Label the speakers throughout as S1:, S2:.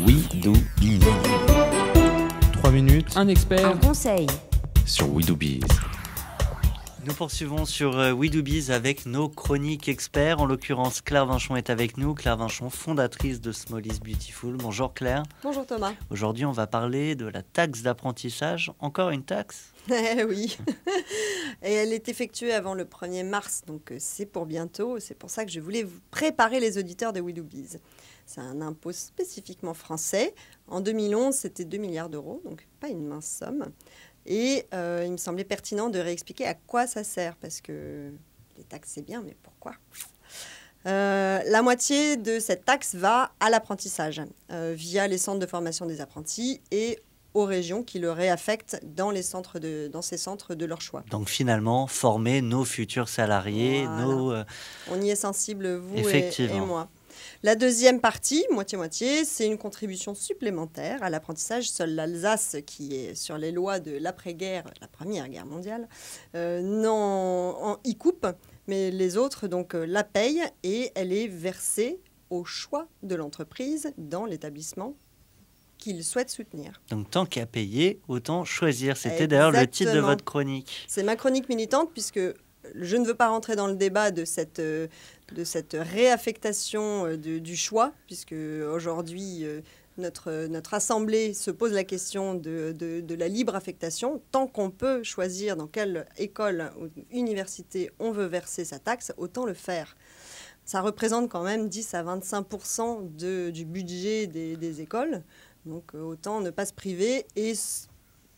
S1: We Do Biz.
S2: 3 minutes
S3: Un expert.
S4: Un conseil.
S1: sur We Do Biz.
S5: Nous poursuivons sur We Do Biz avec nos chroniques experts. En l'occurrence, Claire Vinchon est avec nous. Claire Vinchon, fondatrice de Small is Beautiful. Bonjour Claire.
S6: Bonjour Thomas.
S5: Aujourd'hui, on va parler de la taxe d'apprentissage. Encore une taxe ?
S6: Eh oui, et elle est effectuée avant le 1er mars, donc c'est pour bientôt. C'est pour ça que je voulais vous préparer les auditeurs de We Do Biz. C'est un impôt spécifiquement français. En 2011, c'était 2 milliards d'euros, donc pas une mince somme. Et il me semblait pertinent de réexpliquer à quoi ça sert, parce que les taxes, c'est bien, mais pourquoi ? La moitié de cette taxe va à l'apprentissage, via les centres de formation des apprentis et aux régions qui le réaffectent dans ces centres de leur choix.
S5: Donc finalement, former nos futurs salariés,
S6: Voilà. On y est sensible, vous
S5: Effectivement.
S6: et moi. La deuxième partie, moitié-moitié, c'est une contribution supplémentaire à l'apprentissage. Seule l'Alsace, qui est sur les lois de l'après-guerre, la Première Guerre mondiale, y coupe, mais les autres donc la payent et elle est versée au choix de l'entreprise dans l'établissement qu'il souhaite soutenir.
S5: Donc tant qu'à payer, autant choisir. C'était d'ailleurs le titre de
S6: Exactement.
S5: votre chronique.
S6: C'est ma chronique militante puisque je ne veux pas rentrer dans le débat de cette réaffectation du choix, puisque aujourd'hui notre assemblée se pose la question de la libre affectation. Tant qu'on peut choisir dans quelle école ou université on veut verser sa taxe, autant le faire. Ça représente quand même 10 à 25% du budget des écoles. Donc autant ne pas se priver et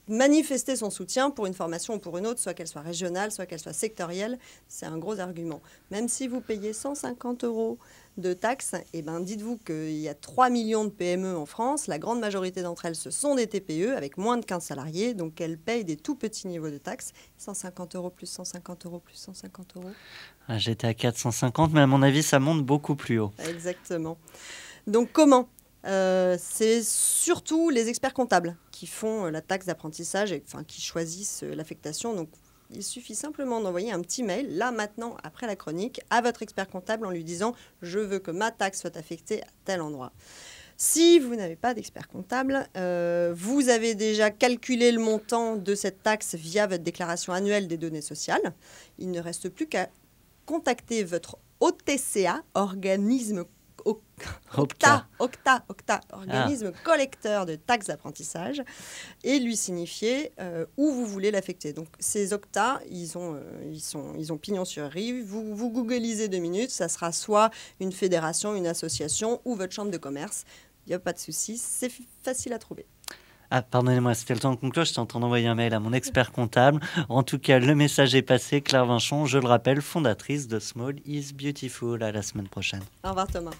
S6: manifester son soutien pour une formation ou pour une autre, soit qu'elle soit régionale, soit qu'elle soit sectorielle. C'est un gros argument. Même si vous payez 150 € de taxes, eh ben, dites-vous qu'il y a 3 millions de PME en France. La grande majorité d'entre elles, ce sont des TPE avec moins de 15 salariés. Donc elles payent des tout petits niveaux de taxes. 150 € plus 150 € plus 150 €.
S5: Ah, j'étais à 450, mais à mon avis, ça monte beaucoup plus haut.
S6: Exactement. Donc comment ? C'est surtout les experts comptables qui font la taxe d'apprentissage et qui choisissent l'affectation. Donc, il suffit simplement d'envoyer un petit mail, là, maintenant, après la chronique, à votre expert comptable en lui disant « Je veux que ma taxe soit affectée à tel endroit ». Si vous n'avez pas d'expert comptable, vous avez déjà calculé le montant de cette taxe via votre déclaration annuelle des données sociales. Il ne reste plus qu'à contacter votre OTCA, organisme Octa, organisme collecteur de taxes d'apprentissage, et lui signifier où vous voulez l'affecter. Donc ces Octa, ils ont pignon sur rue. Vous googlisez 2 minutes, ça sera soit une fédération, une association ou votre chambre de commerce. Il n'y a pas de souci, c'est facile à trouver.
S5: Ah, pardonnez-moi, c'était le temps de conclure. J'étais en train d'envoyer un mail à mon expert comptable. En tout cas, le message est passé. Claire Vinchon, je le rappelle, fondatrice de Small is Beautiful. À la semaine prochaine.
S6: Au revoir Thomas.